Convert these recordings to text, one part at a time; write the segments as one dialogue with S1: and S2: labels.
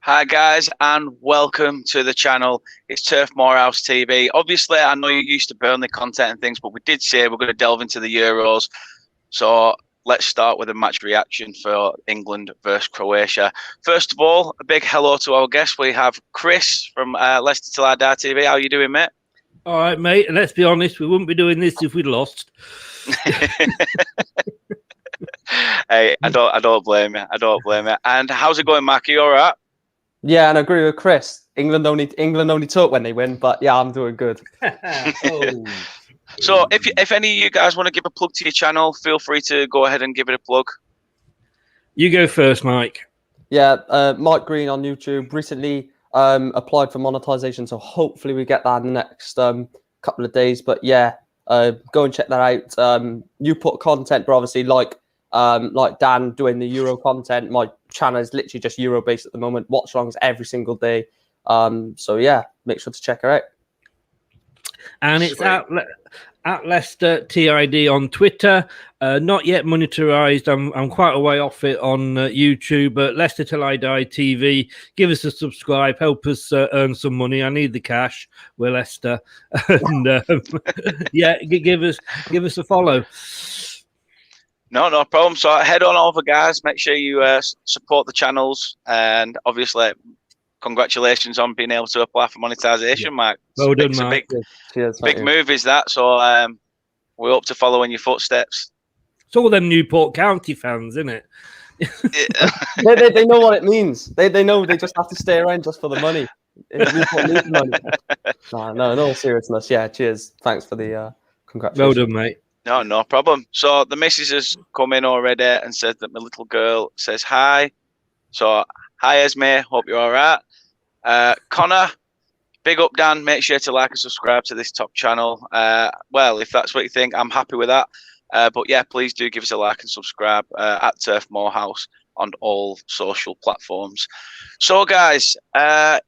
S1: Hi guys, and welcome to the channel. It's Turf Morehouse TV. Obviously, I know you're used to Burnley content and things, but we did say we're going to delve into the Euros. So let's start with a match reaction for England versus Croatia. First of all, a big hello to our guests. We have Chris from Leicester Till I Die TV. How are you doing, mate?
S2: All right, mate. And let's be honest, we wouldn't be doing this if we'd lost.
S1: Hey, I don't blame you. I don't blame you. And how's it going, Mark? Are you all right?
S3: Yeah, and I agree with Chris. England only talk when they win, but yeah, I'm doing good.
S2: Oh.
S1: So if any of you guys want to give a plug to your channel, feel free to go ahead and give it a plug.
S2: You go first, Mike.
S3: Yeah, Mike Green on YouTube recently applied for monetization, so hopefully we get that in the next couple of days. But yeah, go and check that out. You put content, but obviously like Dan doing the Euro content. My channel is literally just Euro based at the moment. Watch alongs every single day. So yeah, make sure to check her out.
S2: And it's at Leicester TID on Twitter. Not yet monetized. I'm quite a way off it on YouTube, but Leicester Till I Die TV. Give us a subscribe. Help us earn some money. I need the cash. We're Leicester, and yeah, give us a follow.
S1: No problem. So head on over, guys. Make sure you support the channels, and obviously, congratulations on being able to apply for monetization, Mark.
S2: Well done, Mark.
S1: Big move is that. So we hope to follow in your footsteps.
S2: It's all them Newport County fans, isn't it?
S3: they know what it means. They know they just have to stay around just for the money. No, in all seriousness, yeah. Cheers. Thanks for the congratulations.
S2: Well done, mate.
S1: No problem. So the missus has come in already and said that my little girl says hi. So hi, Esme. Hope you're all right. Connor, big up, Dan. Make sure to like and subscribe to this top channel. Well, if that's what you think, I'm happy with that. But yeah, please do give us a like and subscribe at Turf Morehouse on all social platforms. So, guys,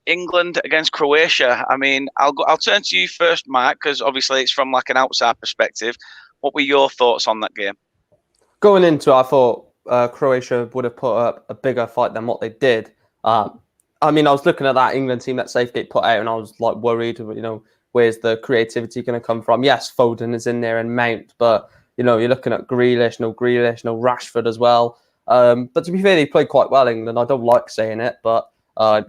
S1: England against Croatia. I mean, I'll turn to you first, Mark, because obviously it's from like an outside perspective. What were your thoughts on that game?
S3: Going into it, I thought Croatia would have put up a bigger fight than what they did. I mean, I was looking at that England team that Southgate put out, and I was like worried. You know, where's the creativity going to come from? Yes, Foden is in there and Mount, but you know, you're looking at Grealish, no Rashford as well. But to be fair, they played quite well, England. I don't like saying it, but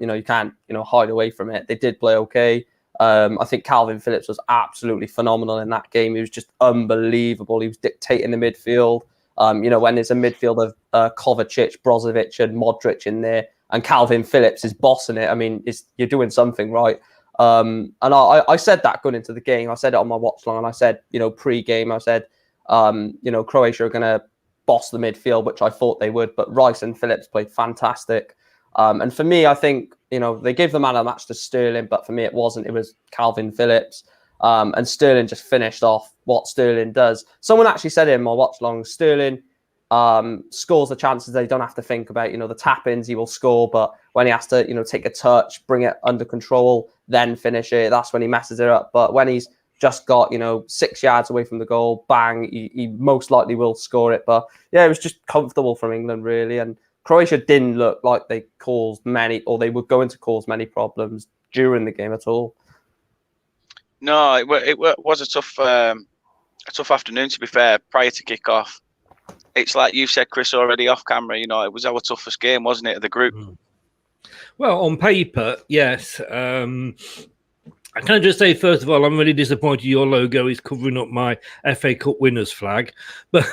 S3: you know, you can't hide away from it. They did play okay. I think Calvin Phillips was absolutely phenomenal in that game. He was just unbelievable. He was dictating the midfield. You know, when there's a midfield of Kovacic, Brozovic, and Modric in there, and Calvin Phillips is bossing it. I mean, you're doing something right. And I said that going into the game. I said it on my watch long, and I said, you know, pre-game, I said, you know, Croatia are going to boss the midfield, which I thought they would. But Rice and Phillips played fantastic. And for me, I think, you know, they gave the man of the match to Sterling, but for me, it wasn't. It was Calvin Phillips. And Sterling just finished off what Sterling does. Someone actually said in my watch long, Sterling scores the chances they don't have to think about. You know, the tap-ins, he will score, but when he has to, you know, take a touch, bring it under control, then finish it, that's when he messes it up. But when he's just got, you know, 6 yards away from the goal, bang, he most likely will score it. But yeah, it was just comfortable from England, really. And Croatia didn't look like they caused many, or they were going to cause many problems during the game at all.
S1: No, it was a tough afternoon, to be fair, prior to kick-off. It's like you said, Chris, already off camera, you know, it was our toughest game, wasn't it, of the group?
S2: Well, on paper, yes. I can just say, first of all, I'm really disappointed your logo is covering up my FA Cup winners flag. But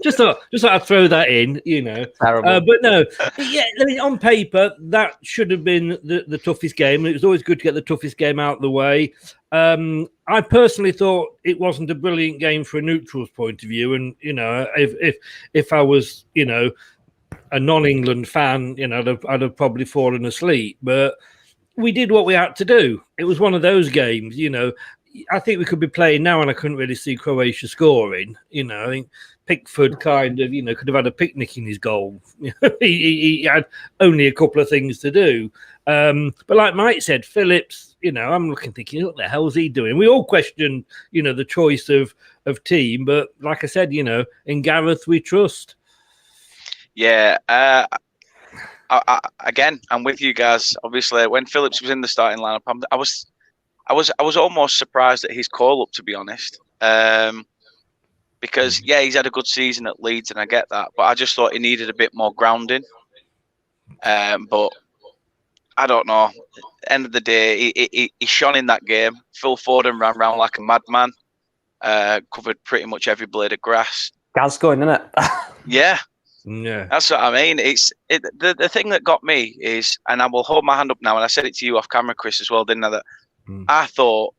S2: just thought I'd throw that in, you know.
S3: Terrible.
S2: But no, yeah, I mean, on paper, that should have been the toughest game. It was always good to get the toughest game out of the way. I personally thought it wasn't a brilliant game for a neutral's point of view. And, you know, if I was, you know, a non-England fan, you know, I'd have probably fallen asleep. But we did what we had to do. It was one of those games, you know. I think we could be playing now, and I couldn't really see Croatia scoring. You know, I think Pickford kind of, you know, could have had a picnic in his goal. he had only a couple of things to do. But like Mike said, Phillips, you know, I'm thinking, what the hell's he doing? We all questioned, you know, the choice of team, but like I said, you know, in Gareth we trust.
S1: Yeah, again, I'm with you guys. Obviously, when Phillips was in the starting lineup, I was almost surprised at his call up, to be honest. Because he's had a good season at Leeds, and I get that, but I just thought he needed a bit more grounding. But I don't know. At the end of the day, he shone in that game. Phil Foden ran around like a madman. Covered pretty much every blade of grass.
S3: Gascoigne, isn't it?
S2: Yeah,
S1: that's what I mean. The thing that got me is, and I will hold my hand up now, and I said it to you off camera, Chris, as well, didn't I? That I thought,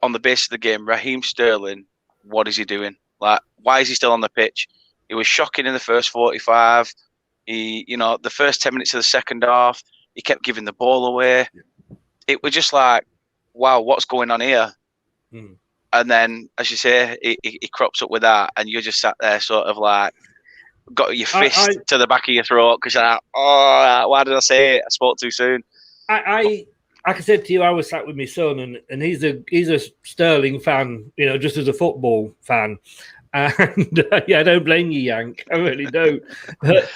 S1: on the basis of the game, Raheem Sterling, what is he doing? Like, why is he still on the pitch? He was shocking in the first 45. The first 10 minutes of the second half, he kept giving the ball away. It was just like, wow, what's going on here? And then, as you say, he crops up with that, and you're just sat there sort of like, got your fist to the back of your throat because you're like, oh, why did I say it? I spoke too soon.
S2: Like I said to you, I was sat with my son, and he's a Sterling fan, just as a football fan. And I don't blame you, Yank. I really don't. But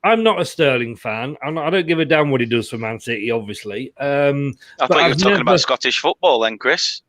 S2: I'm not a Sterling fan. I don't give a damn what he does for Man City, obviously.
S1: I thought you were talking about Scottish football then, Chris.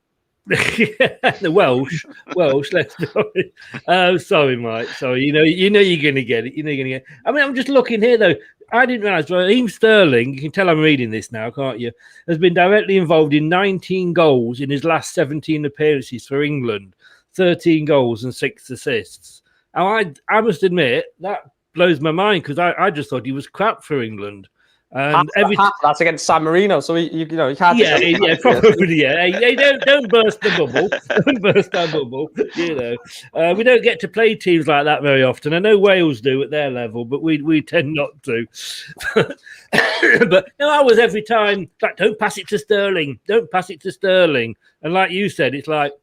S2: The Welsh. Let's do it. Sorry, Mike. Sorry. You're going to get it. I mean, I'm just looking here though. I didn't realise Raheem Sterling. You can tell I'm reading this now, can't you? Has been directly involved in 19 goals in his last 17 appearances for England. 13 goals and 6 assists. And I must admit that blows my mind because I just thought he was crap for England. And
S3: that's against San Marino, so you can't.
S2: Yeah, probably. Yeah, hey, don't burst the bubble. Don't burst our bubble. We don't get to play teams like that very often. I know Wales do at their level, but we tend not to. But I was every time like, don't pass it to Sterling. Don't pass it to Sterling. And like you said, it's like,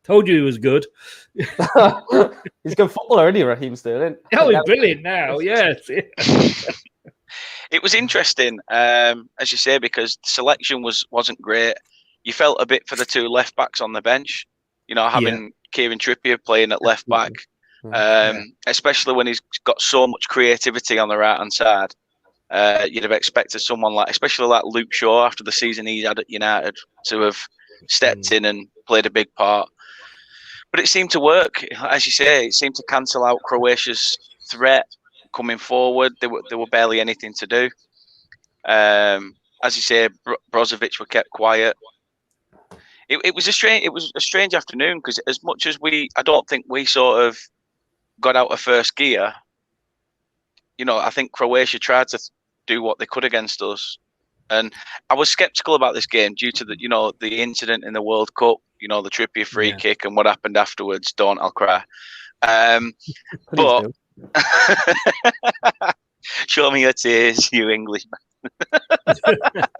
S2: told you he was good.
S3: He's a good footballer, isn't he, Raheem Sterling?
S2: Oh, he's brilliant now. Yes.
S1: It was interesting, as you say, because the selection wasn't great. You felt a bit for the two left backs on the bench, having Kieran Trippier playing at left back, especially when he's got so much creativity on the right hand side. You'd have expected someone especially like Luke Shaw, after the season he's had at United, to have stepped in and played a big part. But it seemed to work, as you say. It seemed to cancel out Croatia's threat coming forward. There were barely anything to do. As you say, Brozovic were kept quiet. It was a strange afternoon because as much as I don't think we sort of got out of first gear. I think Croatia tried to do what they could against us, and I was sceptical about this game due to the incident in the World Cup. The Trippier free kick and what happened afterwards. Don't, I'll cry. But. Show me your tears, you Englishman.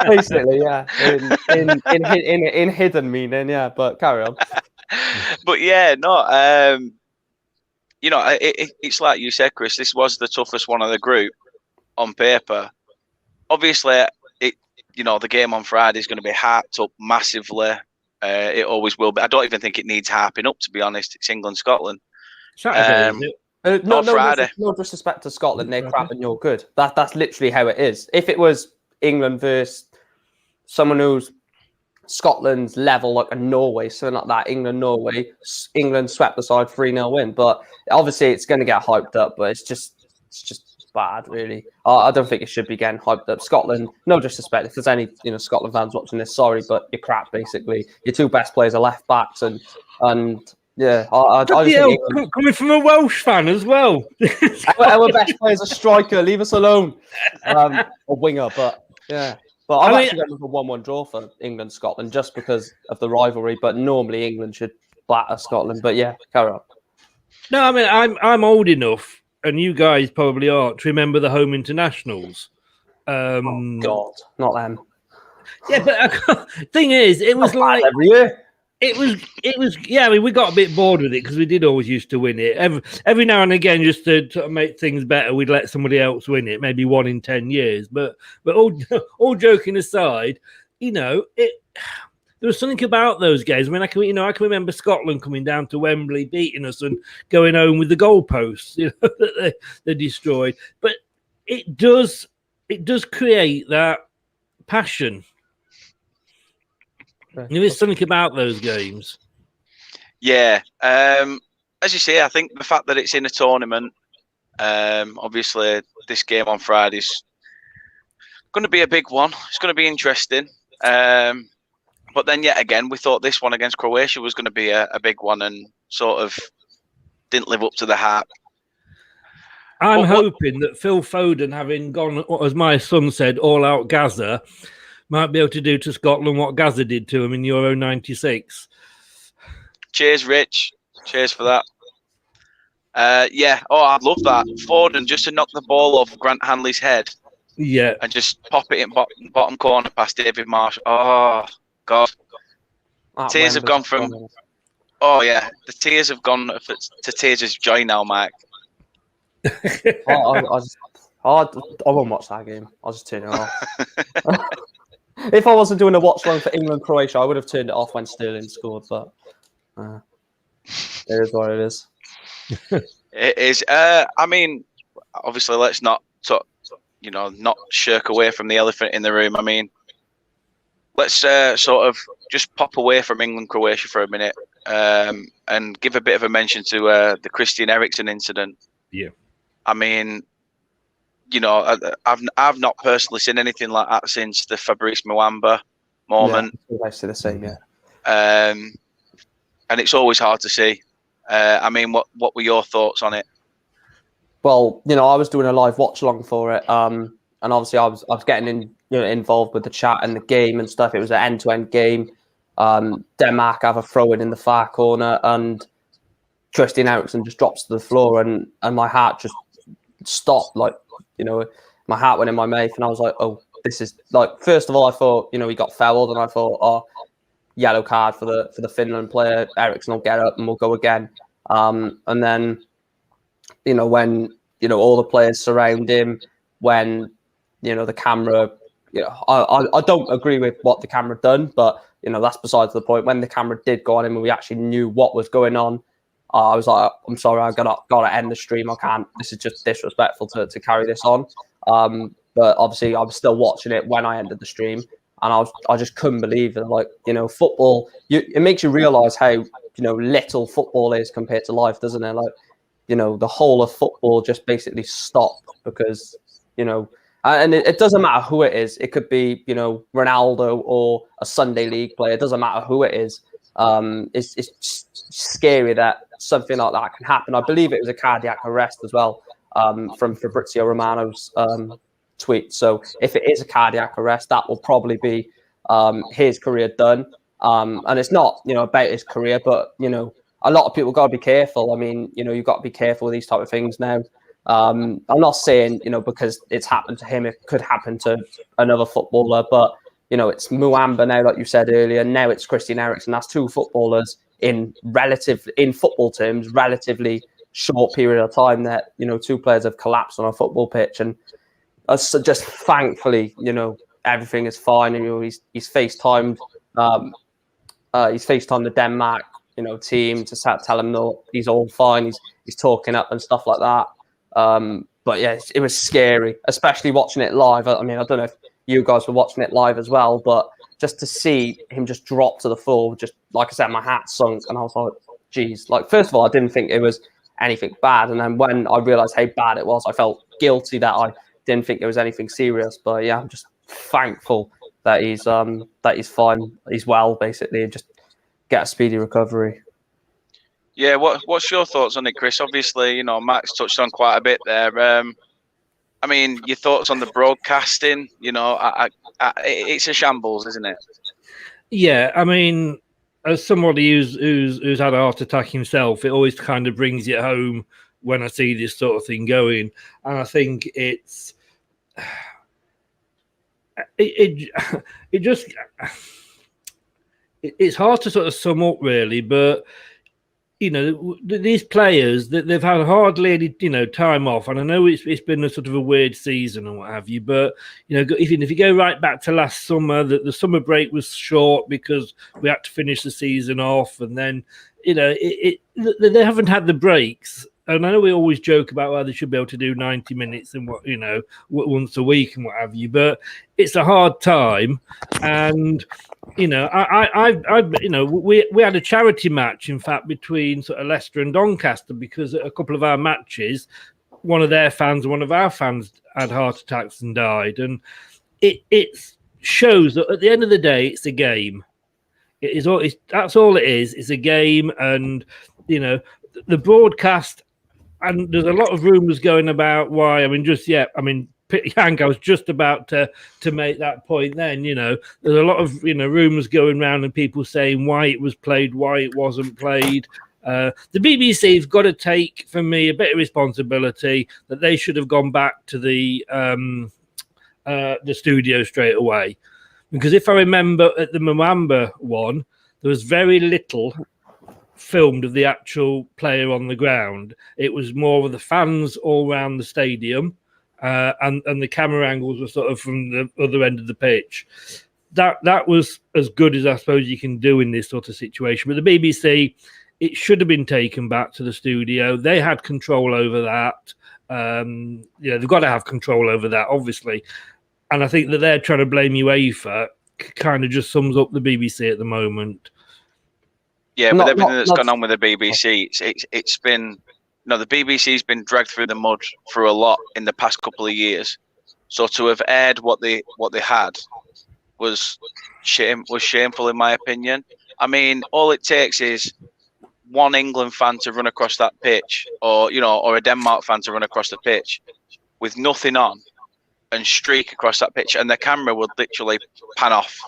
S3: Basically, yeah. In hidden meaning, yeah. But carry on.
S1: But it's like you said, Chris. This was the toughest one of the group on paper. Obviously, the game on Friday is going to be hyped up massively. It always will be. I don't even think it needs hyping up, to be honest. It's England-Scotland.
S2: Saturday,
S1: Friday.
S3: No disrespect to Scotland, they're crap and you're good. That's literally how it is. If it was England versus someone who's Scotland's level, like a Norway, something like that, England swept aside 3-0 win. But obviously it's going to get hyped up, but it's just bad, really. I don't think it should be getting hyped up. Scotland, no disrespect, if there's any Scotland fans watching this, sorry, but you're crap, basically. Your two best players are left backs and yeah, I just think
S2: coming from a Welsh fan as well.
S3: Our best player is a striker. Leave us alone. A winger, but yeah. But I'm actually going with a 1-1 draw for England-Scotland just because of the rivalry. But normally England should batter Scotland. But yeah, carry on.
S2: No, I mean I'm old enough, and you guys probably aren't, to remember the home internationals.
S3: Oh God, not them.
S2: Yeah, but thing is, it was like
S3: every year.
S2: It was. Yeah, I mean, we got a bit bored with it because we did always used to win it. Every now and again, just to make things better, we'd let somebody else win it. Maybe 1 in 10 years. But all joking aside, there was something about those games. I mean, I can remember Scotland coming down to Wembley, beating us, and going home with the goalposts. That they destroyed. But it does create that passion. There is something about those games.
S1: Yeah. As you say, I think the fact that it's in a tournament, obviously this game on Friday is going to be a big one. It's going to be interesting. But then yet again, we thought this one against Croatia was going to be a big one and sort of didn't live up to the hype.
S2: I'm hoping that Phil Foden, having gone, as my son said, all out Gaza, might be able to do to Scotland what Gaza did to him in Euro 96.
S1: Cheers, Rich. Cheers for that. Yeah. Oh, I'd love that. Foden just to knock the ball off Grant Hanley's head.
S2: Yeah.
S1: And just pop it in bottom corner past David Marsh. Oh, God. Tears have gone from... Oh, yeah. The tears have gone to tears of joy now, Mike.
S3: I won't watch that game. I'll just turn it off. If I wasn't doing a watch long for England Croatia, I would have turned it off when Sterling scored. But it is what it is.
S1: It is. I mean, obviously, let's not shirk away from the elephant in the room. I mean, let's sort of just pop away from England Croatia for a minute and give a bit of a mention to the Christian Eriksen incident.
S2: Yeah.
S1: I mean, I've not personally seen anything like that since the Fabrice Muamba moment.
S3: Yeah, I see the same, yeah.
S1: And it's always hard to see. I mean, what were your thoughts on it?
S3: Well, I was doing a live watch along for it, and obviously I was getting involved with the chat and the game and stuff. It was an end-to-end game. Denmark have a throw-in in the far corner, and Christian Eriksen just drops to the floor, and my heart just stopped. Like, my heart went in my mouth, and I was like, oh, this is like. First of all, I thought he got fouled, and I thought, oh, yellow card for the Finland player. Eriksen will get up and we'll go again. And then, when all the players surround him, when the camera, I don't agree with what the camera done, but that's besides the point. When the camera did go on him and we actually knew what was going on, I was like, I'm sorry, I gotta end the stream. I can't. This is just disrespectful to carry this on. But obviously, I was still watching it when I ended the stream, and I just couldn't believe it. Like, football, it makes you realise how little football is compared to life, doesn't it? Like, the whole of football just basically stopped because and it doesn't matter who it is. It could be Ronaldo or a Sunday League player. It doesn't matter who it is. It's scary that something like that can happen. I believe it was a cardiac arrest as well, from Fabrizio Romano's tweet. So if it is a cardiac arrest, that will probably be his career done. And it's not about his career, but a lot of people got to be careful. I mean, you've got to be careful with these type of things now. I'm not saying because it's happened to him, it could happen to another footballer, but it's Muamba now, like you said earlier. Now it's Christian Eriksen. That's two footballers in football terms, relatively short period of time that two players have collapsed on a football pitch, and just thankfully everything is fine. He's FaceTimed the Denmark team to tell him no, he's all fine. He's talking up and stuff like that. But yeah, it was scary, especially watching it live. I mean, I don't know if you guys were watching it live as well, but just to see him just drop to the floor, just like I said, my hat sunk, and I was like, geez. Like, first of all, I didn't think it was anything bad, and then when I realised how bad it was, I felt guilty that I didn't think it was anything serious. But yeah, I'm just thankful that he's fine, he's well, basically, and just get a speedy recovery.
S1: Yeah, what's your thoughts on it, Chris? Obviously, Max touched on quite a bit there. I mean, your thoughts on the broadcasting? It's a shambles, isn't it?
S2: Yeah, I mean, as somebody who's had a heart attack himself, it always kind of brings it home when I see this sort of thing going, and I think it's hard to sort of sum up, really, but. These players that they've had hardly any time off, and I know it's been a sort of a weird season and what have you, but if you go right back to last summer, the summer break was short because we had to finish the season off, and then they haven't had the breaks and I know we always joke about why they should be able to do 90 minutes and once a week and what have you, but it's a hard time. And we had a charity match, in fact, between sort of Leicester and Doncaster, because at a couple of our matches, one of their fans and one of our fans had heart attacks and died. And it shows that at the end of the day, it's a game. That's all it is. It's a game, and the broadcast. And there's a lot of rumours going about why. Hank, I was just about to make that point. Then there's a lot of rumours going around and people saying why it was played, why it wasn't played. The BBC's got to take, from me, a bit of responsibility that they should have gone back to the studio straight away, because if I remember at the Mwamba one, there was very little filmed of the actual player on the ground. It was more of the fans all around the stadium, and the camera angles were sort of from the other end of the pitch. That was as good as I suppose you can do in this sort of situation. But the BBC, it should have been taken back to the studio. They had control over that. They've got to have control over that, obviously. And I think that they're trying to blame UEFA kind of just sums up the BBC at the moment.
S1: Yeah, with everything that's gone on with the BBC, it's been, the BBC's been dragged through the mud for a lot in the past couple of years. So to have aired what they had was shameful, in my opinion. I mean, all it takes is one England fan to run across that pitch, or a Denmark fan to run across the pitch with nothing on and streak across that pitch, and the camera would literally pan off.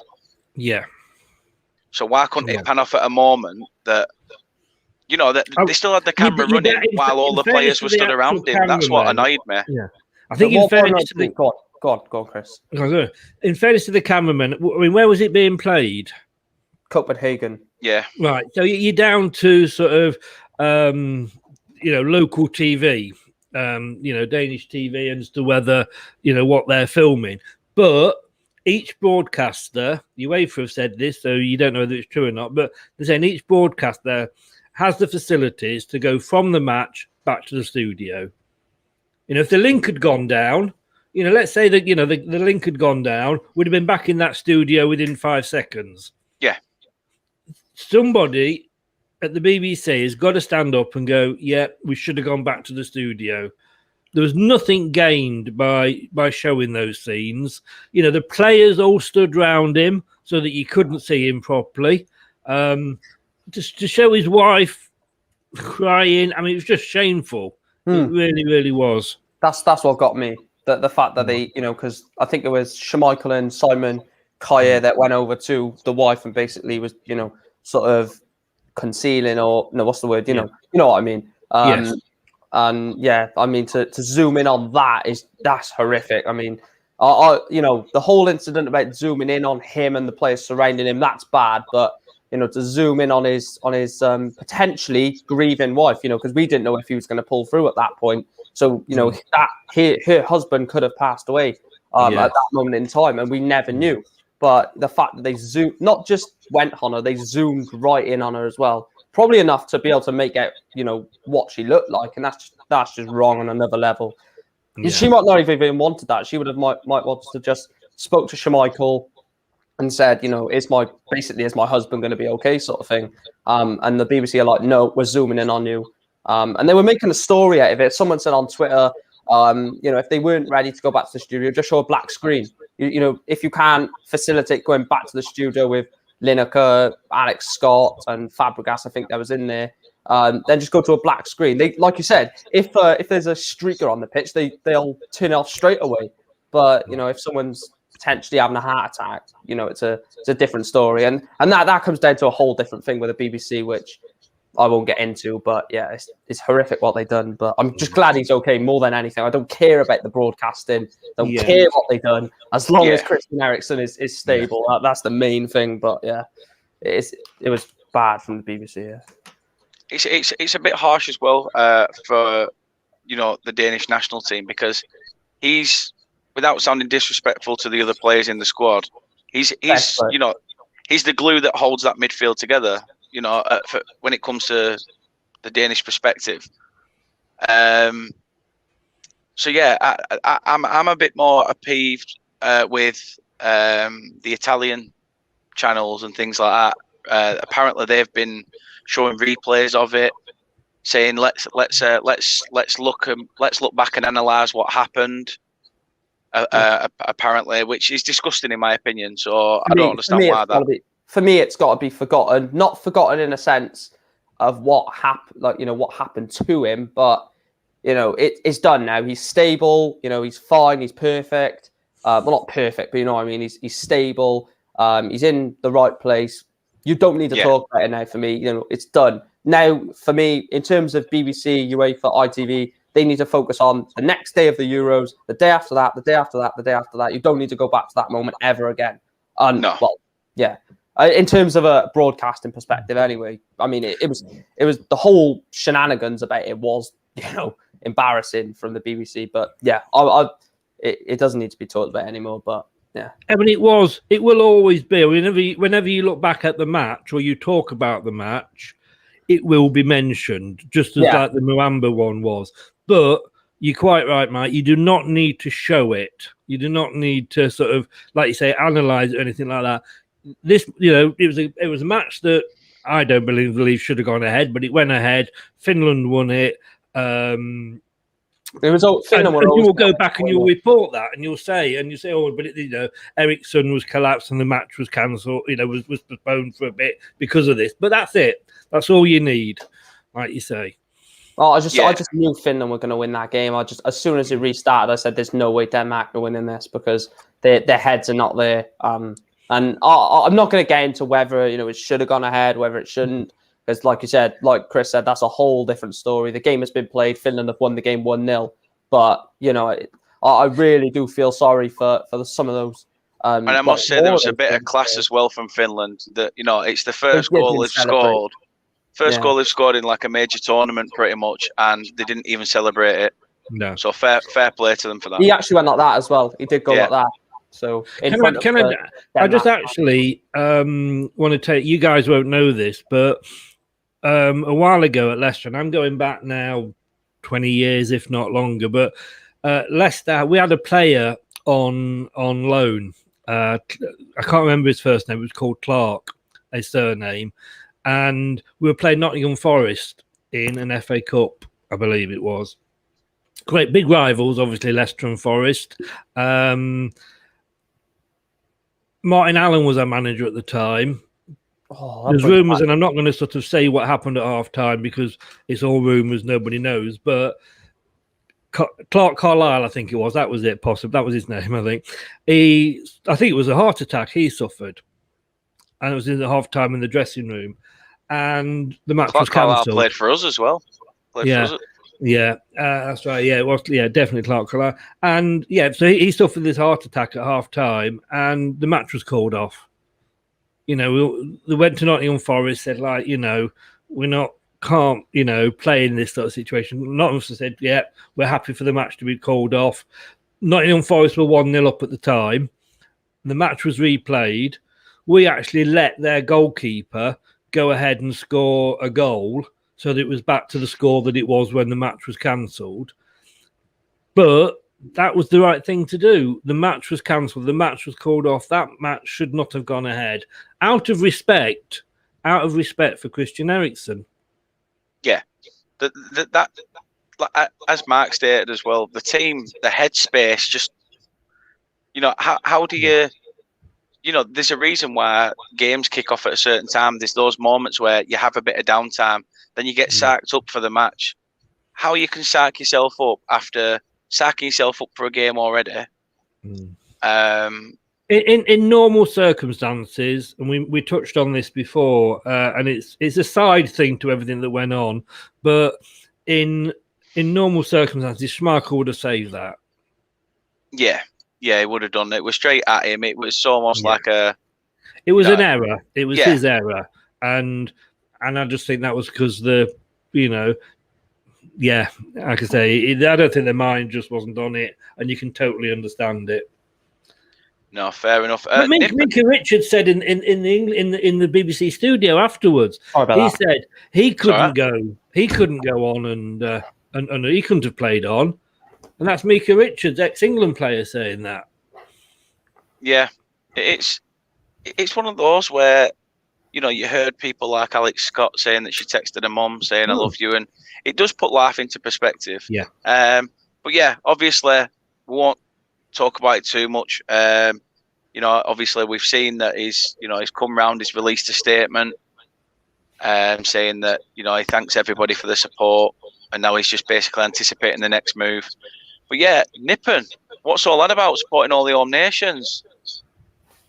S2: Yeah.
S1: So why couldn't it pan off at a moment that, that they still had the camera running while all the players were stood around him? That's what annoyed me.
S2: Yeah, I think in fairness to the
S3: go on, Chris.
S2: In fairness to the cameraman, I mean, where was it being played?
S3: Copenhagen.
S1: Yeah.
S2: Right. So you're down to sort of, local TV, Danish TV, as to whether what they're filming, but each broadcaster, UEFA have said this, so you don't know whether it's true or not, but they're saying each broadcaster has the facilities to go from the match back to the studio. If the link had gone down, let's say that, the link had gone down, we'd have been back in that studio within 5 seconds.
S1: Yeah.
S2: Somebody at the BBC has got to stand up and go, yeah, we should have gone back to the studio. There was nothing gained by showing those scenes. The players all stood round him so that you couldn't see him properly. Just to show his wife crying. I mean, it was just shameful. It really, really was.
S3: That's what got me. The fact that they, because I think it was Schmeichel and Simon Kaya that went over to the wife and basically was, sort of concealing, or no, what's the word? You know what I mean?
S2: Yes.
S3: And yeah, I mean, to zoom in on that's horrific. I mean, the whole incident about zooming in on him and the players surrounding him, that's bad. But to zoom in on his potentially grieving wife, because we didn't know if he was going to pull through at that point. So that her husband could have passed away at that moment in time, and we never knew. But the fact that they not just went on her, they zoomed right in on her as well. Probably enough to be able to make out, what she looked like, and that's just wrong on another level. Yeah. She might not have even wanted that. She would have might want to just spoke to Schmeichel and said, is my husband going to be okay, sort of thing. And the BBC are like, no, we're zooming in on you. And they were making a story out of it. Someone said on Twitter, if they weren't ready to go back to the studio, just show a black screen. If you can't facilitate going back to the studio with Lineker, Alex Scott, and Fabregas, I think that was in there. Then just go to a black screen. They, like you said, if there's a streaker on the pitch, they'll turn it off straight away. But if someone's potentially having a heart attack, it's a different story, and that comes down to a whole different thing with the BBC, which I won't get into. But yeah, it's horrific what they've done. But I'm just glad he's okay more than anything. I don't care about the broadcasting. Don't care what they've done as long as Christian Eriksen is stable. Yeah. That's the main thing. But yeah, it was bad from the BBC. Yeah.
S1: It's a bit harsh as well for the Danish national team, because he's, without sounding disrespectful to the other players in the squad, he's the glue that holds that midfield together. When it comes to the Danish perspective, So yeah, I'm a bit more appeased with the Italian channels and things like that. Apparently, they've been showing replays of it, saying let's look back and analyze what happened. Apparently, which is disgusting in my opinion. So I don't understand why that.
S3: For me, it's got to be forgotten. Not forgotten in a sense of what happened, like what happened to him, but it's done now. He's stable. He's fine. He's perfect. Well, not perfect, but you know what I mean. He's stable. He's in the right place. You don't need to talk about it now. For me, it's done now. For me, in terms of BBC, UEFA, ITV, they need to focus on the next day of the Euros, the day after that, the day after that, the day after that. You don't need to go back to that moment ever again.
S1: No.
S3: Well, yeah. In terms of a broadcasting perspective, anyway, I mean, it was the whole shenanigans about it was, embarrassing from the BBC. But yeah, it doesn't need to be talked about anymore. But yeah,
S2: I mean, it will always be. Whenever you look back at the match or you talk about the match, it will be mentioned, just as like the Muamba one was. But you're quite right, Mike. You do not need to show it. You do not need to sort of, like you say, analyze it or anything like that. This, it was a match that I don't believe should have gone ahead, but it went ahead. Finland won it. Finland and you will go back and you'll report that, and you'll say, oh, but Ericsson was collapsed and the match was cancelled. Was postponed for a bit because of this. But that's it. That's all you need, like you say.
S3: Well, I just knew Finland were going to win that game. As soon as it restarted, I said, "There's no way Denmark are winning this because their heads are not there." And I'm not going to get into whether it should have gone ahead, whether it shouldn't, because like you said, like Chris said, that's a whole different story. The game has been played. Finland have won the game 1-0, but I really do feel sorry for some of those.
S1: And I must say there was a bit of class as well from Finland. That it's the first goal they've scored. First goal they've scored in like a major tournament, pretty much, and they didn't even celebrate it.
S2: No.
S1: So fair play to them for that.
S3: He actually went like that as well. He did go like that. So
S2: I just actually want to take, you guys won't know this, but a while ago at Leicester, and I'm going back now 20 years, if not longer, but Leicester, we had a player on loan. I can't remember his first name. It was called Clark, a surname. And we were playing Nottingham Forest in an FA Cup, I believe it was. Great big rivals, obviously, Leicester and Forest. Martin Allen was our manager at the time. There's rumours, and I'm not going to sort of say what happened at half time because it's all rumours, nobody knows. But Clark Carlisle, I think it was. That was it, possibly. That was his name, I think. I think it was a heart attack he suffered. And it was in the half time in the dressing room. And the match was cancelled.
S1: Carlisle played for us as well.
S2: Yeah, that's right. Yeah, it was. Yeah, definitely Clark Carlisle. And yeah, so he suffered this heart attack at half time, and the match was called off. They went to Nottingham Forest, said we can't play in this sort of situation. Nottingham said, yeah, we're happy for the match to be called off. Nottingham Forest were 1-0 up at the time. The match was replayed. We actually let their goalkeeper go ahead and score a goal, so that it was back to the score that it was when the match was cancelled. But that was the right thing to do. The match was cancelled. The match was called off. That match should not have gone ahead. Out of respect for Christian Eriksen.
S1: Yeah. That as Mark stated as well, the team, the headspace, just, how do you... there's a reason why games kick off at a certain time. There's those moments where you have a bit of downtime, then you get sarked up for the match. How you can sark yourself up after sarking yourself up for a game already?
S2: In normal circumstances, and we touched on this before, and it's a side thing to everything that went on, but in normal circumstances, Schmeichel would have saved that.
S1: Yeah, he would have done it. It was straight at him. It was almost like a...
S2: It was an error. It was his error. And I just think that was because like I say, I don't think their mind just wasn't on it, and you can totally understand it.
S1: No, fair enough.
S2: Mickey Richards said in the BBC studio afterwards, he said he couldn't go. He couldn't go on and he couldn't have played on. And that's Mika Richards, ex-England player, saying that.
S1: Yeah, it's one of those where, you know, you heard people like Alex Scott saying that she texted her mum saying, I love you. And it does put life into perspective.
S2: Yeah.
S1: But yeah, obviously, we won't talk about it too much. You know, obviously, we've seen that he's come round, he's released a statement saying that, you know, he thanks everybody for the support. And now he's just basically anticipating the next move. But yeah, Nippon, what's all that about, supporting all the home nations?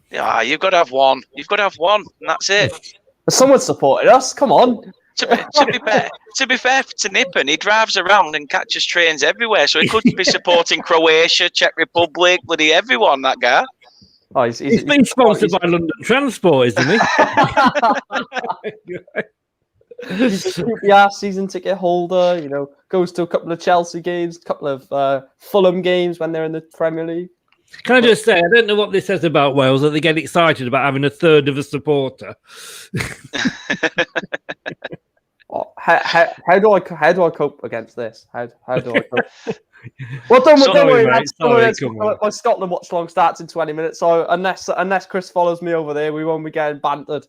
S1: Yeah, you've got to have one. You've got to have one, and that's it.
S3: Someone supported us. Come on.
S1: To be fair to Nippon, he drives around and catches trains everywhere, so he could be supporting Croatia, Czech Republic, bloody everyone. That guy.
S3: Oh,
S2: he's been sponsored by London Transport, isn't he?
S3: Yeah, season ticket holder. You know, goes to a couple of Chelsea games, a couple of Fulham games when they're in the Premier League.
S2: Can I just say, I don't know what this says about Wales, that they get excited about having a third of a supporter.
S3: How do I cope against this? How do I cope? Well, don't worry, mate. My Scotland watch long starts in 20 minutes, so unless Chris follows me over there, we won't be getting bantered.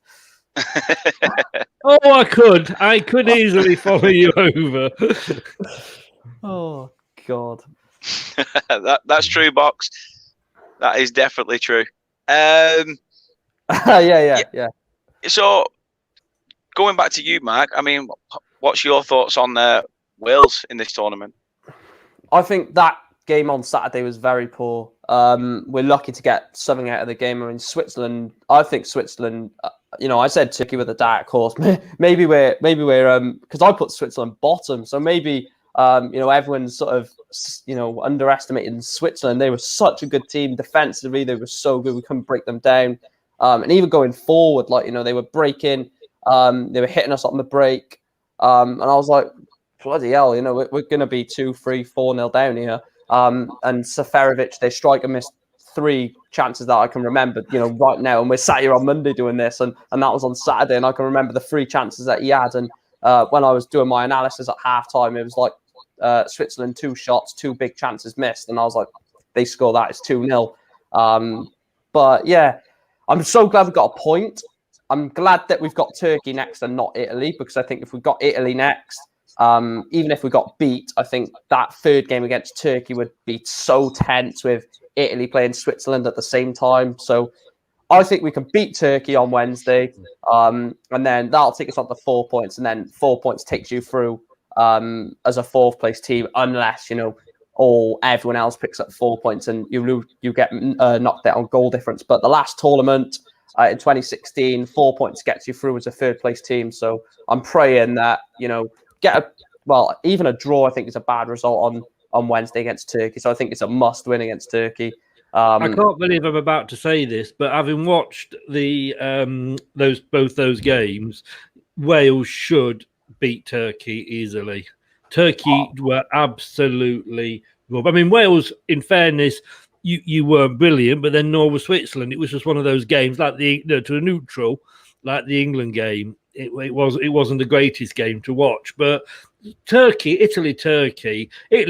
S2: Oh, I could easily follow you over.
S3: Oh God,
S1: that's true, Box. That is definitely true.
S3: Yeah.
S1: So, going back to you, Mark, I mean, what's your thoughts on Wales in this tournament?
S3: I think that game on Saturday was very poor. We're lucky to get something out of the game. I mean, Switzerland. I think Switzerland. I said Turkey with a dark horse. Maybe we're because I put Switzerland bottom. So maybe everyone's sort of underestimating Switzerland. They were such a good team defensively. They were so good. We couldn't break them down. And even going forward, they were breaking. They were hitting us on the break. And I was like, bloody hell, we're going to be 2, 3, 4-0 down here. And Seferovic, their striker, missed 3 chances that I can remember, right now. And we're sat here on Monday doing this, and that was on Saturday. And I can remember the 3 chances that he had. And when I was doing my analysis at halftime, it was like Switzerland 2 shots, 2 big chances missed. And I was like, they score that, it's 2-0. But yeah, I'm so glad we got a point. I'm glad that we've got Turkey next and not Italy, because I think if we got Italy next, even if we got beat, I think that third game against Turkey would be so tense with Italy playing Switzerland at the same time. So I think we can beat Turkey on Wednesday, and then that'll take us on to 4 points, and then 4 points takes you through as a 4th place team, unless everyone else picks up 4 points and you get knocked out on goal difference. But the last tournament in 2016, 4 points gets you through as a 3rd place team. So I'm praying that even a draw, I think, is a bad result on Wednesday against Turkey. So I think it's a must win against Turkey.
S2: I can't believe I'm about to say this, but having watched both those games, Wales should beat Turkey easily. Turkey were absolutely rough. I mean, Wales, in fairness, you were brilliant, but then nor was Switzerland. It was just one of those games, like to a neutral, like the England game. It wasn't the greatest game to watch, but Italy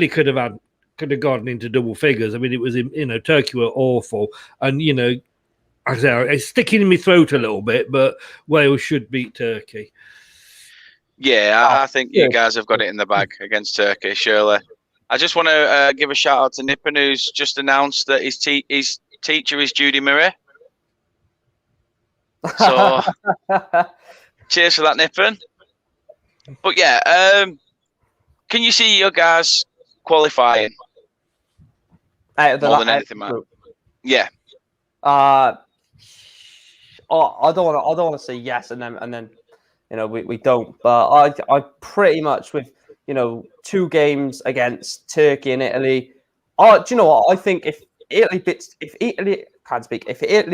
S2: could have gotten into double figures. I mean, it was Turkey were awful, and I say it's sticking in my throat a little bit, but Wales should beat Turkey.
S1: Yeah, I think you guys have got it in the bag against Turkey, surely. I just want to give a shout out to Nippon, who's just announced that his teacher is Judy Murray. So, cheers for that, Nippon. But yeah, can you see your guys qualifying
S3: more
S1: than anything, man? Yeah.
S3: I don't want to say yes and then we don't. But I pretty much with 2 games against Turkey and Italy. Do you know what? I think if Italy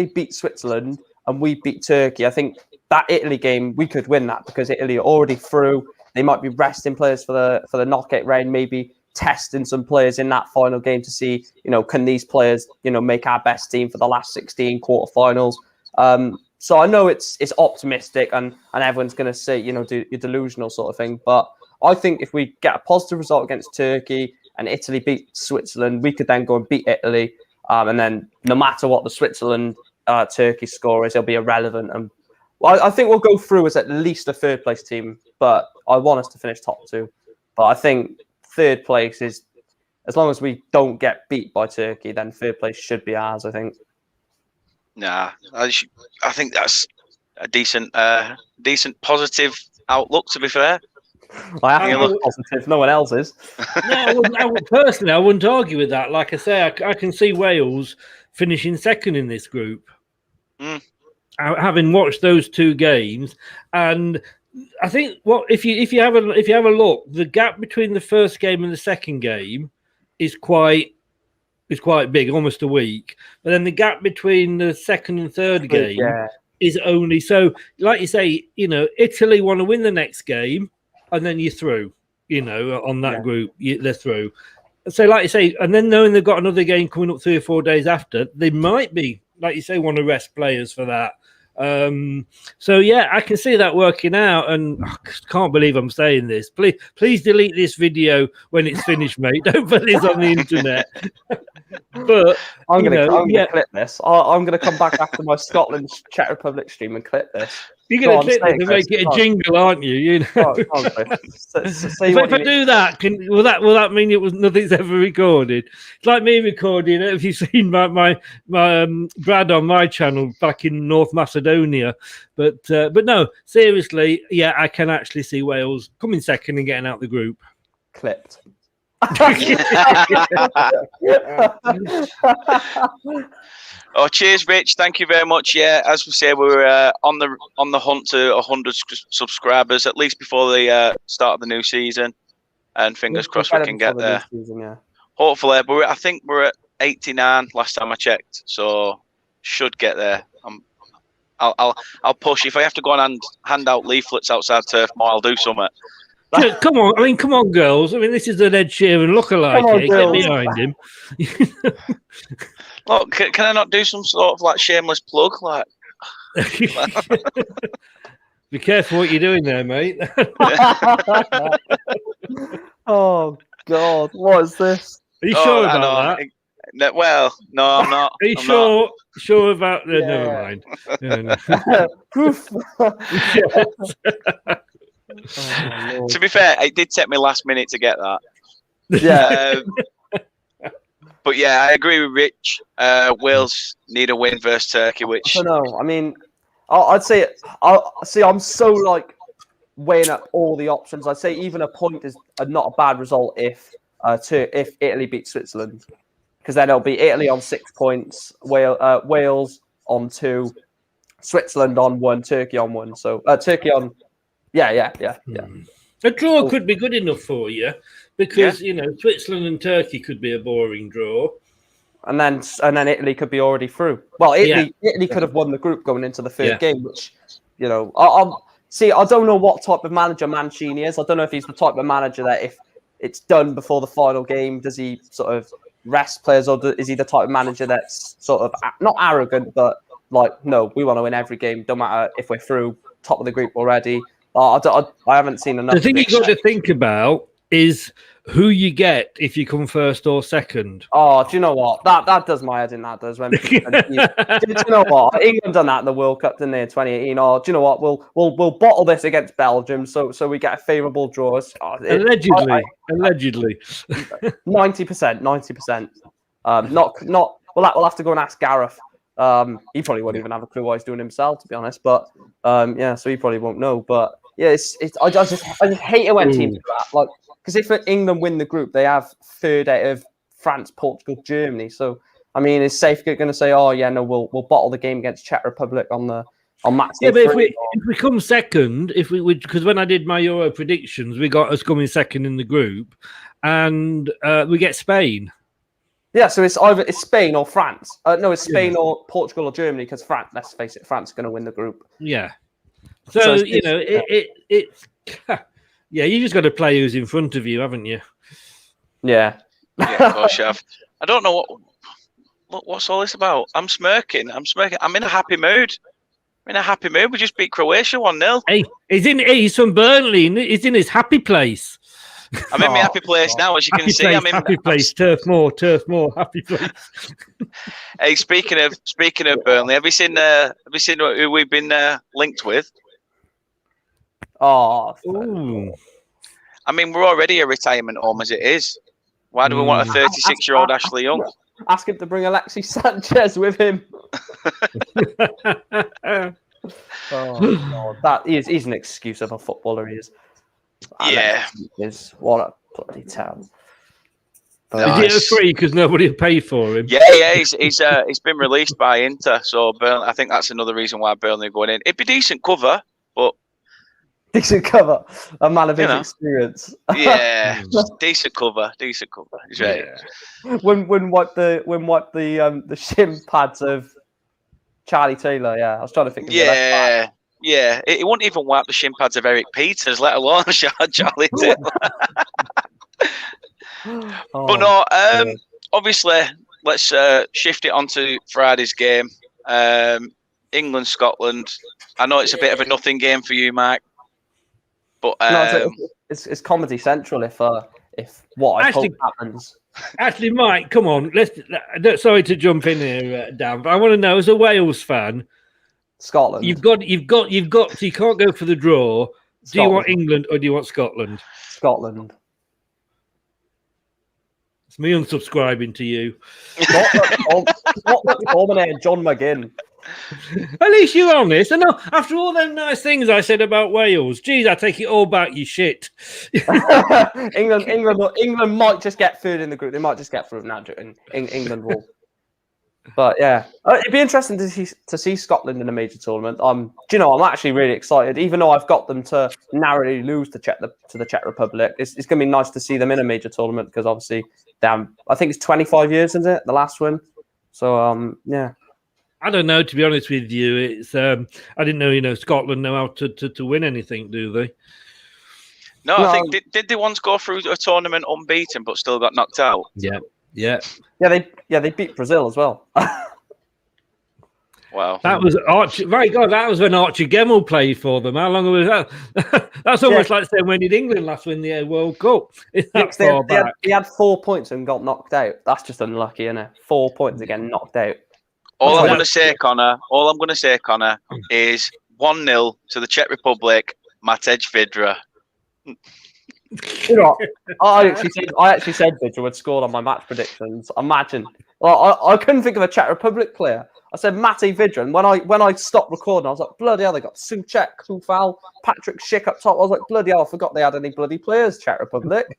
S3: beats Switzerland and we beat Turkey, I think that Italy game we could win that, because Italy are already through. They might be resting players for the knockout round, maybe testing some players in that final game to see, can these players, make our best team for the last 16 quarterfinals. So I know it's optimistic and everyone's going to say, you're delusional sort of thing, but I think if we get a positive result against Turkey and Italy beat Switzerland, we could then go and beat Italy. And then no matter what the Switzerland-Turkey score is, it'll be irrelevant. And I think we'll go through as at least a third-place team, but I want us to finish top 2. But I think third place is, as long as we don't get beat by Turkey, then third place should be ours, I think.
S1: Nah, I think that's a decent positive outlook, to be fair.
S3: I am positive. No one else is.
S2: No, personally, I wouldn't argue with that. Like I say, I can see Wales finishing second in this group. Having watched those 2 games, and I think if you have a look, the gap between the first game and the second game is quite big, almost a week. But then the gap between the second and third game is only so. Like you say, Italy want to win the next game, and then you're through. On that group, they're through. So, like you say, and then knowing they've got another game coming up 3 or 4 days after, they might be, like you say, want to rest players for that. So yeah, I can see that working out, and I can't believe I'm saying this. Please delete this video when it's finished, mate. Don't put this on the internet. But
S3: I'm gonna clip this. I'm gonna come back after my Scotland Czech Republic stream and clip this.
S2: You're going to clip it and make it a jingle, aren't you? If I do that, will that mean nothing's ever recorded? It's like me recording. Have you seen my Brad on my channel back in North Macedonia? But no, seriously, yeah, I can actually see Wales coming second and getting out the group.
S3: Clipped.
S1: Oh, cheers, Rich. Thank you very much. Yeah, as we say, we're on the hunt to 100 subscribers, at least before the start of the new season. And fingers crossed we can get there. Hopefully, but I think we're at 89 last time I checked, so should get there. I'll push. If I have to go and hand out leaflets outside Turf Moor, I'll do something.
S2: Come on, girls. I mean, this is an Ed Sheeran lookalike. Get behind him.
S1: Look, can I not do some sort of like shameless plug? Like,
S2: be careful what you're doing there, mate.
S3: Oh God, what is this?
S2: Are you sure about that?
S1: No, well, no, I'm not.
S2: Are you sure about that? Yeah. Never mind.
S1: To be fair, it did take me last minute to get that.
S3: Yeah.
S1: But yeah, I agree with Rich. Wales need a win versus Turkey, which
S3: I don't know. I mean, I'd say I'm so like weighing up all the options. I'd say even a point is not a bad result if Italy beats Switzerland, because then it'll be Italy on 6 points, Wales on 2, Switzerland on 1, Turkey on 1. So Turkey on, yeah.
S2: A draw could be good enough for you. Because Switzerland and Turkey could be a boring draw,
S3: and then Italy could be already through. Well, Italy could have won the group going into the third game, which I don't know what type of manager Mancini is. I don't know if he's the type of manager that if it's done before the final game, does he sort of rest players, or is he the type of manager that's sort of not arrogant, but like, no, we want to win every game, don't matter if we're through top of the group already. I haven't seen enough.
S2: The thing you've got to think about is who you get if you come first or second.
S3: Oh, do you know what? That does my head in. That does. Do you know what? England done that in the World Cup, didn't they, in 2018? Oh, do you know what? We'll bottle this against Belgium, so we get a favourable draw.
S2: Allegedly.
S3: 90%. Not. We'll have to go and ask Gareth. He probably won't even have a clue what he's doing himself, to be honest. But so he probably won't know. But yeah, I just hate it when teams do that. Like, because if England win the group, they have third out of France, Portugal, Germany. So I mean, is Southgate going to say, "Oh yeah, no, we'll bottle the game against Czech Republic on match day?"
S2: Yeah, but if we come second, because when I did my Euro predictions, we got us coming second in the group, and we get Spain.
S3: Yeah, so it's either Spain or France. No, it's Spain or Portugal or Germany, because France. Let's face it, France is going to win the group.
S2: Yeah. So it's yeah, you just got to play who's in front of you, haven't you?
S3: Yeah.
S1: Yeah, of course you have. I don't know what's all this about. I'm smirking. I'm in a happy mood. in a happy mood. We just beat Croatia 1-0.
S2: Hey, he's from Burnley. He's in his happy place.
S1: I'm in my happy place now, as you can see. I'm in
S2: happy place. Turf Moor, happy place.
S1: Hey, speaking of Burnley, have you seen who we've been linked with?
S3: Oh,
S2: ooh.
S1: I mean, we're already a retirement home as it is. Why do we want a 36-year-old Ashley Young?
S3: Ask him to bring Alexis Sanchez with him. Oh, God. He's an excuse of a footballer, he is.
S1: Yeah.
S3: What a bloody town.
S2: Is it a free because nobody will pay for him?
S1: Yeah, he's been released by Inter, so Burnley, I think that's another reason why Burnley are going in. It'd be decent cover, but
S3: decent cover. A man of his experience.
S1: Yeah, decent cover. He's right.
S3: Yeah. Wouldn't wipe the shin pads of Charlie Taylor. Yeah, I was trying to think.
S1: Yeah. He wouldn't even wipe the shin pads of Eric Peters, let alone Charlie Taylor. But no, obviously, let's shift it onto Friday's game. England, Scotland. I know it's a bit of a nothing game for you, Mike. But
S3: it's Comedy Central if what I hope happens.
S2: Actually, Mike, come on. Sorry to jump in here, Dan, but I want to know, as a Wales fan,
S3: Scotland.
S2: You've got. So you can't go for the draw.
S3: Scotland.
S2: Do you want England or do you want Scotland?
S3: Scotland.
S2: It's me unsubscribing to you.
S3: Scotland. John McGinn.
S2: At least you're honest. I know. After all them nice things I said about Wales, geez, I take it all back. You shit.
S3: England might just get third in the group. They might just get through now, and England will. But yeah, it'd be interesting to see Scotland in a major tournament. Do you know, I'm actually really excited, even though I've got them to narrowly lose to the Czech Republic. It's going to be nice to see them in a major tournament because obviously, I think it's 25 years, isn't it? The last one. So yeah.
S2: I don't know, to be honest with you. It's I didn't know, Scotland know how to win anything, do they?
S1: No, I think did they once go through a tournament unbeaten but still got knocked out?
S2: Yeah.
S3: They beat Brazil as well.
S1: Wow.
S2: That was Archie. My God, that was when Archie Gemmell played for them. How long was that? That's almost like saying, when did England last win the World Cup?
S3: He had 4 points and got knocked out. That's just unlucky, isn't it? 4 points again, knocked out.
S1: All I'm going to say, Connor, is 1-0 to the Czech Republic, Matej Vydra.
S3: You know, I actually said Vydra would score on my match predictions. Imagine. Well, I couldn't think of a Czech Republic player. I said Matej Vydra, and when I stopped recording, I was like, bloody hell, they got Souček, Koufal, Patrick Schick up top. I was like, bloody hell, I forgot they had any bloody players, Czech Republic.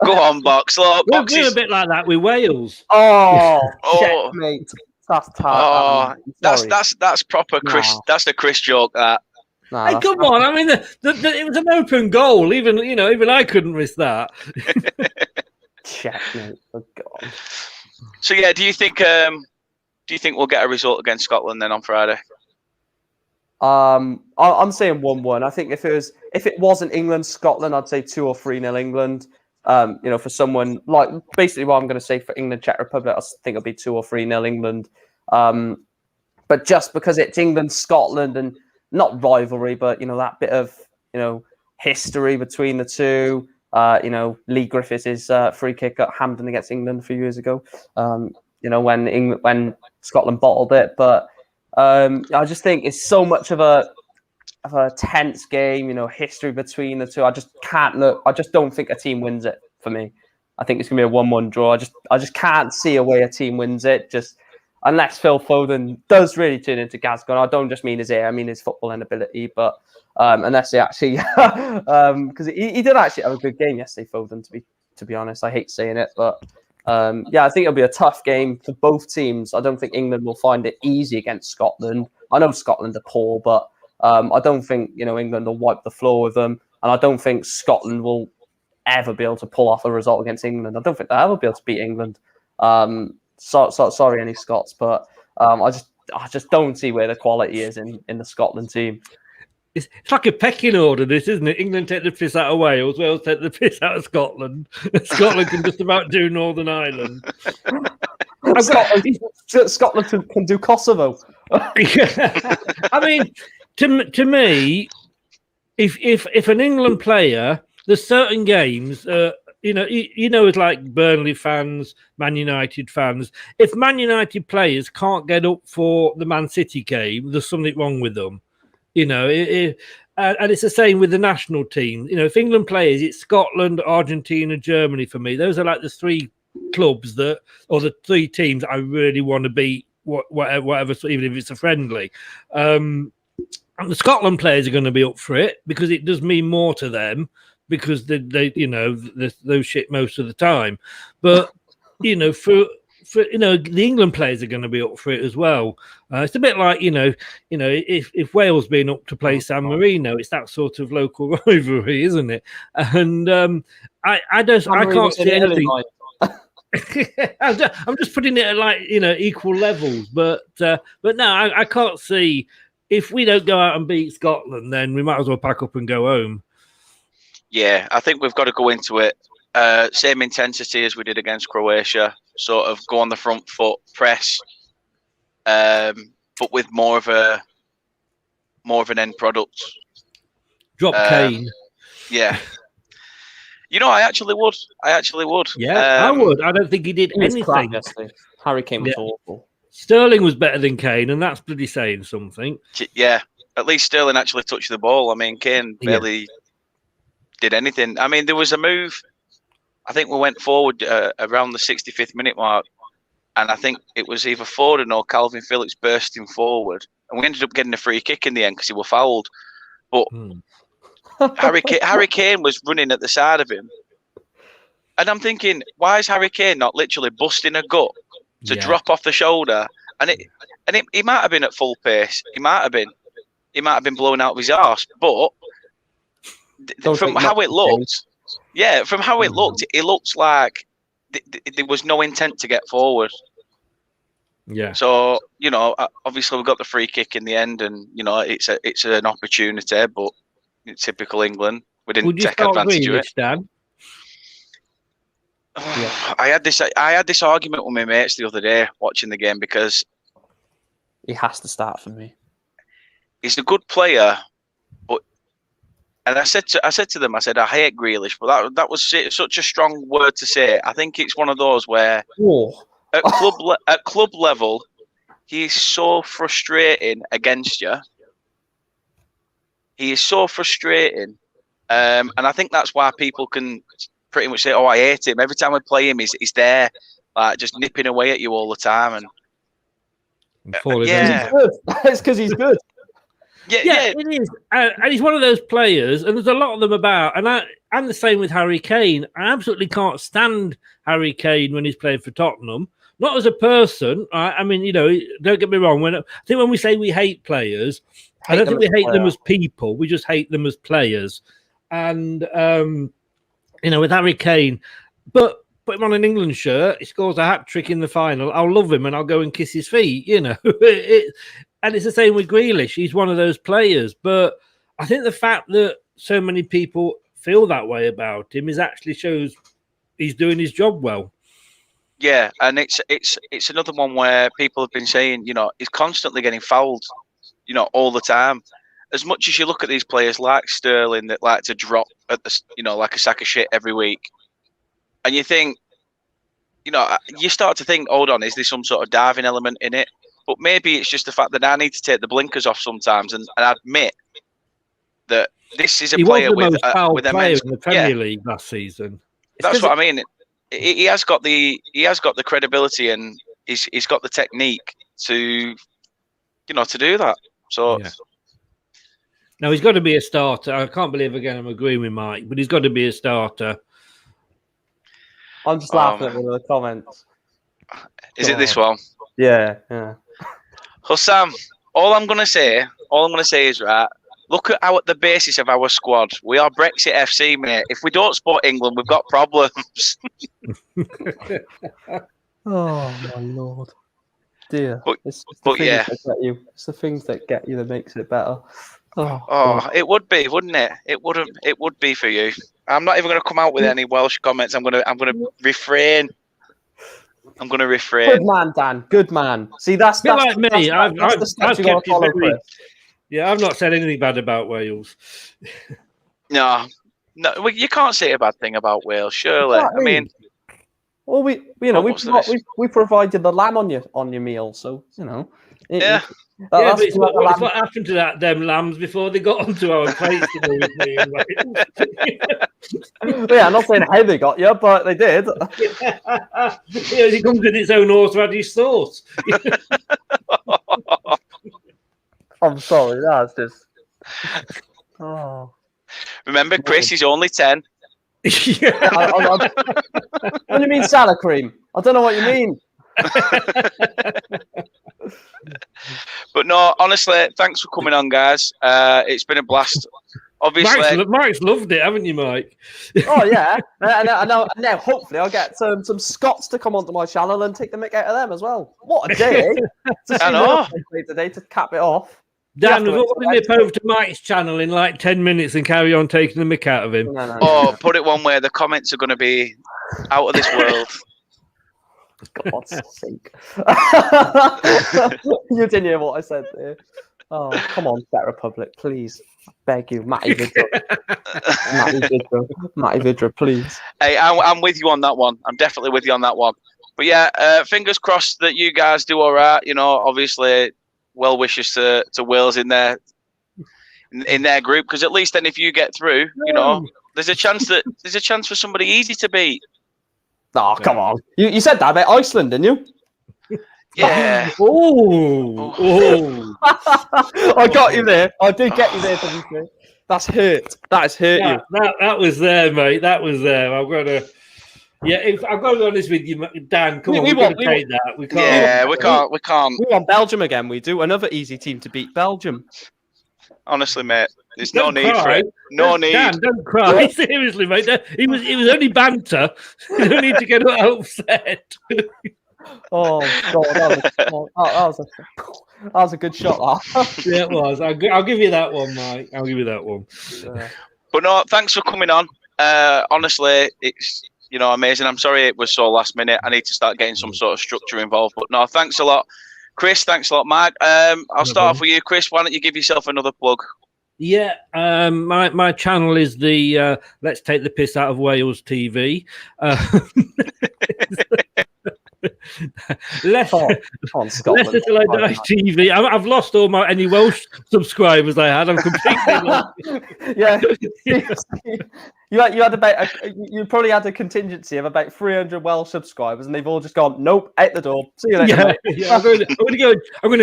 S1: Go on, Box. Look,
S2: we're a bit like that with Wales.
S3: Checkmate. That's
S1: proper Chris. Nah. That's the Chris joke. That.
S2: Nah, hey, come on! I mean, it was an open goal. Even I couldn't risk that.
S3: Checkmate. Oh God.
S1: So yeah, do you think we'll get a result against Scotland then on Friday?
S3: I'm saying 1-1. I think if it wasn't England Scotland, I'd say 2 or 3-0 England. For someone like basically what I'm going to say for England Czech Republic, I think it'll be 2 or 3-0 England. But just because it's England Scotland and not rivalry, but that bit of history between the two. Lee Griffiths' free kick at Hampden against England a few years ago. When Scotland bottled it, but I just think it's so much of a tense game, history between the two. I just don't think a team wins it for me. I think it's going to be a 1-1 draw. I just can't see a way a team wins it, just unless Phil Foden does really turn into Gascoigne. I don't just mean his ear, I mean his footballing ability, but unless he actually, because he did actually have a good game yesterday, Foden, to be honest. I hate saying it, but I think it'll be a tough game for both teams. I don't think England will find it easy against Scotland. I know Scotland are poor, but I don't think England will wipe the floor with them, and I don't think Scotland will ever be able to pull off a result against England. I don't think they'll ever be able to beat England. Sorry, any Scots, but I just don't see where the quality is in the Scotland team.
S2: It's like a pecking order, this, isn't it? England take the piss out of Wales, Wales take the piss out of Scotland. Scotland can just about do Northern Ireland.
S3: Scotland can do Kosovo.
S2: I mean, to me, if an England player, there's certain games, it's like Burnley fans, Man United fans. If Man United players can't get up for the Man City game, there's something wrong with them. And it's the same with the national team. If England players, it's Scotland, Argentina, Germany for me. Those are like the three clubs or the three teams I really want to beat, whatever, even if it's a friendly. And the Scotland players are going to be up for it because it does mean more to them because they those shit most of the time. But for the England players are going to be up for it as well. It's a bit like if Wales being up to play San Marino, it's that sort of local rivalry, isn't it? And I can't see anything. I'm just putting it at equal levels, but no, I can't see if we don't go out and beat Scotland, then we might as well pack up and go home.
S1: Yeah, I think we've got to go into it same intensity as we did against Croatia. Sort of go on the front foot, press, but with more of an end product.
S2: Drop Kane.
S1: Yeah. I actually would.
S2: Yeah, I would. I don't think he did anything.
S3: Harry Kane was awful.
S2: Sterling was better than Kane, and that's bloody saying something.
S1: Yeah, at least Sterling actually touched the ball. I mean, Kane barely did anything. I mean, there was a move. I think we went forward around the 65th minute mark, and I think it was either Foden or Calvin Phillips bursting forward, and we ended up getting a free kick in the end because he was fouled. But Harry Kane was running at the side of him, and I'm thinking, why is Harry Kane not literally busting a gut to drop off the shoulder? And he might have been at full pace. He might have been blowing out of his arse. But from how it looked, it looked like there was no intent to get forward.
S2: Yeah.
S1: So obviously we got the free kick in the end, and it's an opportunity, but it's typical England. We didn't take advantage of it.
S2: Dan?
S1: I had this argument with my mates the other day watching the game because
S3: he has to start for me.
S1: He's a good player, and I said to them, I hate Grealish, but that was such a strong word to say. I think it's one of those where at club level, he's so frustrating against you. He is so frustrating, and I think that's why people can pretty much say, "Oh, I hate him." Every time we play him, he's there, like just nipping away at you all the time. And
S3: it's because he's good.
S2: Yeah, it is, and he's one of those players, and there's a lot of them about. And I'm the same with Harry Kane. I absolutely can't stand Harry Kane when he's playing for Tottenham. Not as a person. I mean, don't get me wrong. I think when we say we hate players, I don't think we hate them as people. We just hate them as players. And with Harry Kane, but put him on an England shirt, he scores a hat trick in the final. I'll love him and I'll go and kiss his feet. And it's the same with Grealish. He's one of those players. But I think the fact that so many people feel that way about him actually shows he's doing his job well.
S1: Yeah, and it's another one where people have been saying, he's constantly getting fouled, all the time. As much as you look at these players like Sterling that like to drop at the, like a sack of shit every week, and you think, you start to think, hold on, is there some sort of diving element in it? But maybe it's just the fact that I need to take the blinkers off sometimes and admit that this is a player with
S2: player in the Premier League last season.
S1: That's what I mean. He has got the credibility, and he's got the technique to to do that. So
S2: now he's got to be a starter. I can't believe again I'm agreeing with Mike, but he's got to be a starter.
S3: I'm just laughing at one of the comments.
S1: Is it this one?
S3: Yeah.
S1: So Sam, all I'm gonna say is right. Look at the basis of our squad. We are Brexit FC, mate. If we don't support England, we've got problems.
S3: Oh my lord, dear! It's the things that get you that makes it better.
S1: It would be, wouldn't it? It would be for you. I'm not even going to come out with any Welsh comments. I'm going to refrain. I'm going to refrain.
S3: Good man, Dan. Good man. See, that's
S2: like me. I've
S3: kept you very.
S2: Yeah, I've not said anything bad about Wales.
S1: No, you can't say a bad thing about Wales, surely.
S3: Exactly.
S1: I mean,
S3: well, we provided the lamb on your meal, so you know.
S1: Yeah.
S2: But it's what happened to them lambs before they got onto our plates.
S3: Yeah, I'm not saying how they got you, but they did.
S2: It comes in its own horseradish sauce.
S3: I'm sorry, that's just. Oh.
S1: Remember, Chris, he's only 10.
S3: What do you mean salad cream? I don't know what you mean.
S1: But no, honestly, thanks for coming on, guys. It's been a blast. Obviously,
S2: Mike's loved it, haven't you, Mike?
S3: Oh yeah, and now hopefully I'll get some Scots to come onto my channel and take the mick out of them as well. What a day!
S1: I know.
S3: Today to cap it off.
S2: Dan, we've all nip over to Mike's channel in like 10 minutes and carry on taking the mick out of him.
S1: No. Put it one way, the comments are going to be out of this world.
S3: God's sake. You didn't hear what I said there. Oh, come on, Bet Republic, please. I beg you, Matty Vidra, please.
S1: Hey, I'm with you on that one. I'm definitely with you on that one. But yeah, fingers crossed that you guys do all right. You know, obviously, well wishes to Wales in their group, because at least then if you get through, you know, there's a chance for somebody easy to beat.
S3: Oh, come on. You said that about Iceland, didn't you?
S1: Yeah.
S2: Oh.
S3: I got you there. I did get you there, to be fair. That's hurt. That has hurt you.
S2: That was there, mate. That was there. I'm going to... Yeah, if I've got to be honest with you, Dan, come on, we've got to take that. We can't.
S1: Yeah, we can't.
S3: We want Belgium again. We do. Another easy team to beat, Belgium.
S1: Honestly, mate, there's no need for it. No need.
S2: Dan, don't cry. Seriously, mate. It was only banter. You don't need to get upset.
S3: Oh, God. That was a good shot, that.
S2: Yeah, it was. I'll give you that one, Mike. I'll give you that one.
S3: Yeah.
S1: But no, thanks for coming on. Honestly, it's... You know, amazing. I'm sorry it was so last minute. I need to start getting some sort of structure involved. But no, thanks a lot, Chris. Thanks a lot, Mark. I'll start off with you, Chris. Why don't you give yourself another plug?
S2: Yeah, my channel is the Let's Take the Piss Out of Wales TV. Leicester Till I Die TV. I've lost all any Welsh subscribers I had. I'm completely lost.
S3: Yeah, you had about you probably had a contingency of about 300 Welsh subscribers, and they've all just gone, nope, out the door. See you later.
S2: Yeah, I'm going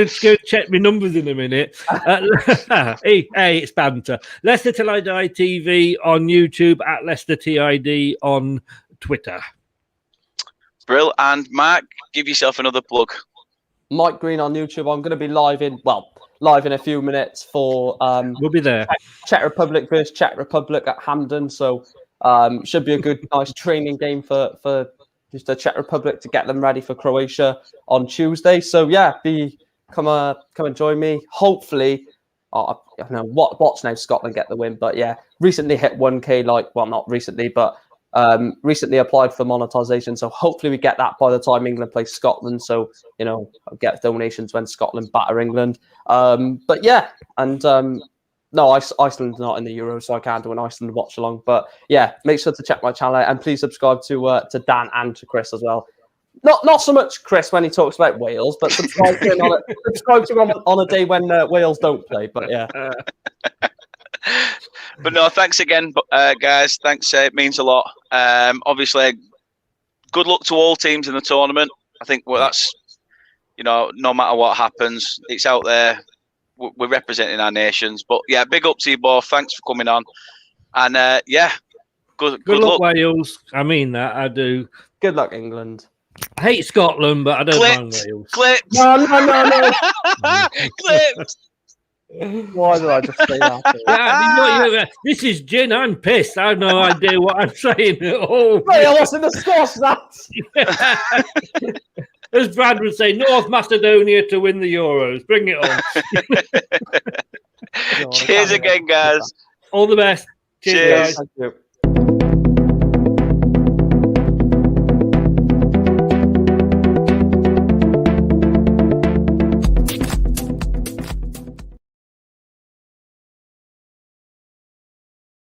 S2: to go check my numbers in a minute. Hey, it's banter. Leicester Till I Die TV on YouTube, at Leicester TID on Twitter.
S1: Brill. And Mark, give yourself another plug.
S3: Mike Green on YouTube. I'm going to be live in a few minutes for
S2: we'll be there.
S3: Czech Republic versus Czech Republic at Hampden. So should be a good, nice training game for just the Czech Republic to get them ready for Croatia on Tuesday. So yeah, come and join me. Hopefully, watch now Scotland get the win. But yeah, recently hit 1K. Not recently, but. Recently applied for monetization, so hopefully we get that by the time England plays Scotland. So you know, I'll get donations when Scotland batter England. But yeah, and no, Iceland's not in the Euro, so I can't do an Iceland watch along. But yeah, make sure to check my channel out and please subscribe to Dan and to Chris as well. Not so much Chris when he talks about Wales, but subscribe to him on a day when Wales don't play. But yeah.
S1: But no, thanks again, guys. Thanks, it means a lot. Obviously, good luck to all teams in the tournament. I think that's, you know, no matter what happens, it's out there. We're representing our nations. But yeah, big up to you both. Thanks for coming on. And yeah, good luck,
S2: Wales. I mean that, I do.
S3: Good luck, England.
S2: I hate Scotland, but I don't mind Wales.
S1: Clipped.
S3: No.
S1: Clipped.
S3: Why did I just say that?
S2: This is gin. I'm pissed. I have no idea what I'm saying at all.
S3: Wales in the Scots, that.
S2: As Brad would say, North Macedonia to win the Euros. Bring it on.
S1: Cheers again, guys.
S2: All the best. Cheers.
S1: Cheers.
S3: Thank you.